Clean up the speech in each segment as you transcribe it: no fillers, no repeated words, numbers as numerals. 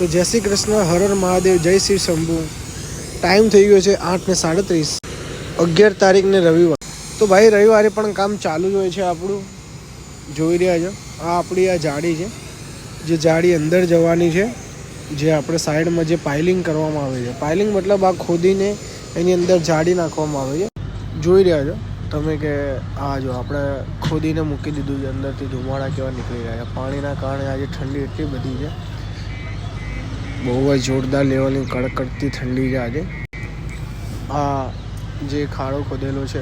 તો જય શ્રી કૃષ્ણ, હર હર મહાદેવ, જય શ્રી શંભુ। ટાઈમ થઈ ગયો છે 8:37, 11 તારીખને રવિવાર। તો ભાઈ રવિવારે પણ કામ ચાલુ જ હોય છે આપણું। જોઈ રહ્યા છો આ આપણી આ જાળી છે, જે જાળી અંદર જવાની છે, જે આપણે સાઈડમાં જે પાઇલિંગ કરવામાં આવે છે। પાઇલિંગ મતલબ આ ખોદીને એની અંદર જાળી નાખવામાં આવે છે। જોઈ રહ્યા છો તમે કે આ જો આપણે ખોદીને મૂકી દીધું છે, અંદરથી ધુમાડા કેવા નીકળી રહ્યા છે। પાણીના કારણે આજે ઠંડી એટલી બધી છે, બહુ જ જોરદાર લેવલની કડકડતી ઠંડી છે આજે। આ જે ખાડો ખોદેલો છે,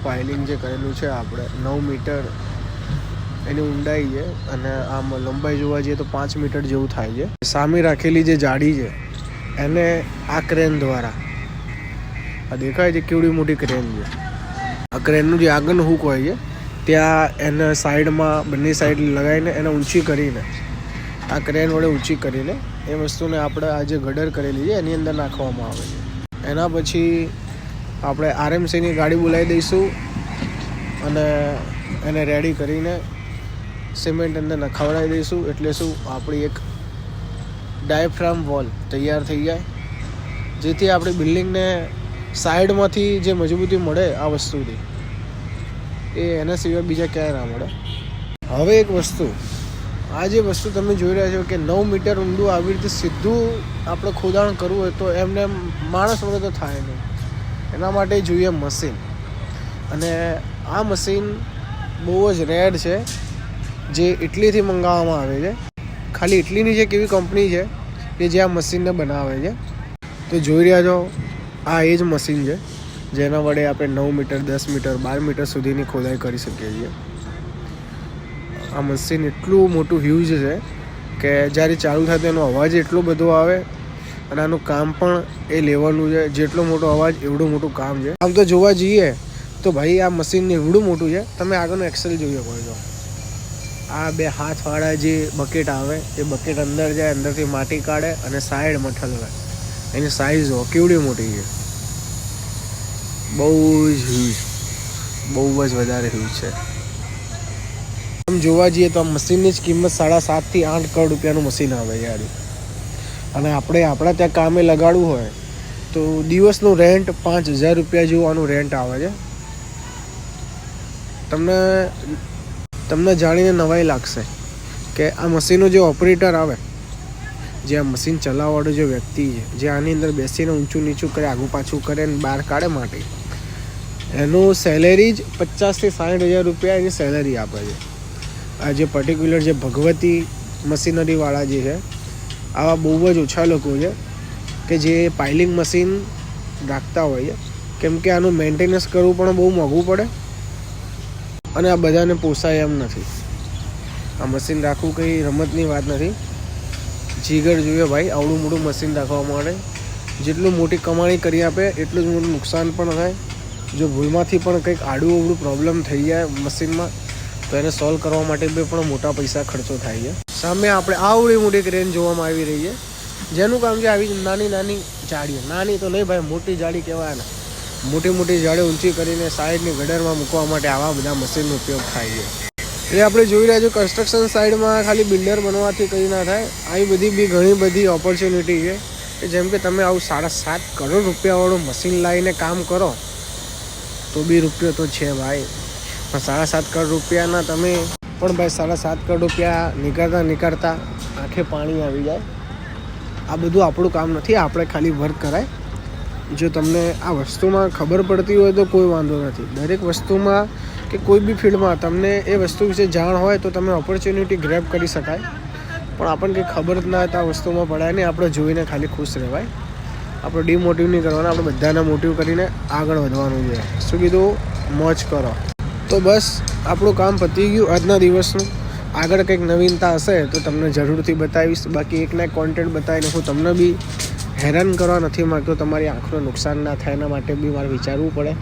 પાઇલિંગ જે કરેલું છે આપણે 9 મીટર એની ઊંડાઈ છે, અને આમ લંબાઈ જોવા જઈએ તો 5 મીટર જેવું થાય છે। સામે રાખેલી જે જાળી છે એને આ ક્રેન દ્વારા, આ દેખાય છે કેવડી મોટી ક્રેન છે, આ ક્રેનનું જે આગળનું હૂક હોય છે ત્યાં એને સાઈડમાં બંને સાઈડ લગાવીને એને ઊંચી કરીને, આ ક્રેન વડે ઊંચી કરીને એ વસ્તુને આપણે આ જે ગડર કરેલી છે એની અંદર નાખવામાં આવે છે। એના પછી આપણે આરએમસીની ગાડી બોલાવી દઈશું અને એને રેડી કરીને સિમેન્ટ અંદર નખાવડાવી દઈશું। એટલે શું, આપણી એક ડાયાફ્રામ વોલ તૈયાર થઈ જાય, જેથી આપણી બિલ્ડિંગને સાઈડમાંથી જે મજબૂતી મળે આ વસ્તુથી, એ એના સિવાય બીજા ક્યાંય ના મળે। હવે એક વસ્તુ, આ જે વસ્તુ તમે જોઈ રહ્યા છો કે 9 મીટર ઊંડું આવી રીતે સીધું આપણે ખોદાણ કરવું હોય તો એમને માણસ વડે તો થાય નહીં, એના માટે જોઈએ મશીન। અને આ મશીન બહુ જ રેડ છે, જે ઇટલીથી મંગાવવામાં આવે છે। ખાલી ઇટલીની જે કેવી કંપની છે કે જે આ મશીનને બનાવે છે। તો જોઈ રહ્યા છો આ એ જ મશીન છે જેના વડે આપણે 9 મીટર 10 મીટર 12 મીટર સુધીની ખોદાઈ કરી શકીએ છીએ। આ મશીન એટલું મોટું હ્યુજ છે કે જ્યારે ચાલુ થાય તો એનો અવાજ એટલો બધો આવે, અને આનું કામ પણ એ લેવલનું છે, જેટલો મોટો અવાજ એવડું મોટું કામ છે। આમ તો જોવા જઈએ તો ભાઈ આ મશીન એવડું મોટું છે, તમે આગળનું એક્સેલ જોઈ શકો છો। આ 2 હાથવાળા જે બકેટ આવે એ બકેટ અંદર જાય, અંદરથી માટી કાઢે અને સાઈડમાં ઠલવે। એની સાઇઝ જો કેવડી મોટી છે, બહુ જ હ્યુજ, બહુ જ વધારે હ્યુજ છે। આમ જોવા જઈએ તો આ મશીનની જ કિંમત 7.5 થી 8 કરોડ રૂપિયાનું મશીન આવે યાર। અને આપણે આપણા ત્યાં કામે લગાડવું હોય તો દિવસનું રેન્ટ 5,000 રૂપિયા જેવું આનું રેન્ટ આવે છે। તમને જાણીને નવાઈ લાગશે કે આ મશીનનો જે ઓપરેટર આવે, જે આ મશીન ચલાવવાળો જે વ્યક્તિ છે, જે આની અંદર બેસીને ઊંચું નીચું કરે, આગું પાછું કરે ને બહાર કાઢે માટી, એનું સેલેરી જ 50,000 થી 60,000 રૂપિયા એની સેલેરી આપે છે। આ જે પર્ટિક્યુલર જે ભગવતી મશીનરીવાળા જે છે, આવા બહુ જ ઓછા લોકો છે કે જે પાઇલિંગ મશીન રાખતા હોય છે, કેમ કે આનું મેન્ટેનન્સ કરવું પણ બહુ મોંઘું પડે, અને આ બધાને પોસાય એમ નથી। આ મશીન રાખવું કંઈ રમતની વાત નથી, જીગર જોઈએ ભાઈ આવડું મોટું મશીન રાખવા માટે। જેટલું મોટી કમાણી કરી આપે એટલું જ મોટું નુકસાન પણ થાય। જો ભૂલમાંથી પણ કંઈક આડું અવડું પ્રોબ્લેમ થઈ જાય મશીનમાં તો એને સોલ્વ કરવા માટે પણ મોટા પૈસા ખર્ચો થાય છે। સામે આપણે આવડી મોટી ક્રેન જોવામાં આવી રહી છે, જેનું કામ છે આવી નાની નાની જાળીઓ, નાની તો નહીં ભાઈ, મોટી જાળી કહેવાય ને, મોટી મોટી જાળીઓ ઊંચી કરીને સાઈડની ગડરમાં મૂકવા માટે આવા બધા મશીનનો ઉપયોગ થાય છે। એટલે આપણે જોઈ રહ્યા છો કન્સ્ટ્રક્શન સાઈડમાં ખાલી બિલ્ડર બનવાથી કંઈ ના થાય, આવી બધી બી ઘણી બધી ઓપોર્ચ્યુનિટી છે કે જેમ કે તમે આવું 7.5 કરોડ રૂપિયાવાળું મશીન લાવીને કામ કરો તો બી રૂપિયો તો છે ભાઈ। પણ 7.5 કરોડ રૂપિયાના તમે પણ ભાઈ 7.5 કરોડ રૂપિયા નીકળતા આંખે પાણી આવી જાય। આ બધું આપણું કામ નથી, આપણે ખાલી વર્ક કરાય। જો તમને આ વસ્તુમાં ખબર પડતી હોય તો કોઈ વાંધો નથી, દરેક વસ્તુમાં કે કોઈ બી ફિલ્ડમાં તમને એ વસ્તુ વિશે જાણ હોય તો તમે ઓપોર્ચ્યુનિટી ગ્રેબ કરી શકાય। પણ આપણને કંઈ ખબર જ ના હોય તો આ વસ્તુમાં પડાય નહીં, આપણે જોઈને ખાલી ખુશ રહેવાય। આપણે ડિમોટિવ નહીં કરવાના, આપણે બધાને મોટિવ કરીને આગળ વધવાનું છે। શું કીધું? મોજ કરો। તો બસ આપણું કામ પતી ગયું આજના દિવસનું। આગળ કંઈક નવીનતા હશે તો તમને જરૂરથી બતાવીશ, બાકી એકના એક કોન્ટેન્ટ બતાવીને હું તમને બી હેરાન કરવા નથી માગતો, તમારી આંખનું નુકસાન ના થાય એના માટે બી મારે વિચારવું પડે।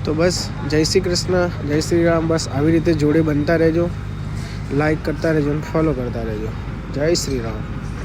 તો બસ જય શ્રી કૃષ્ણ, જય શ્રી રામ। બસ આવી રીતે જોડે બનતા રહેજો, લાઈક કરતા રહેજો અને ફોલો કરતા રહેજો। જય શ્રી રામ।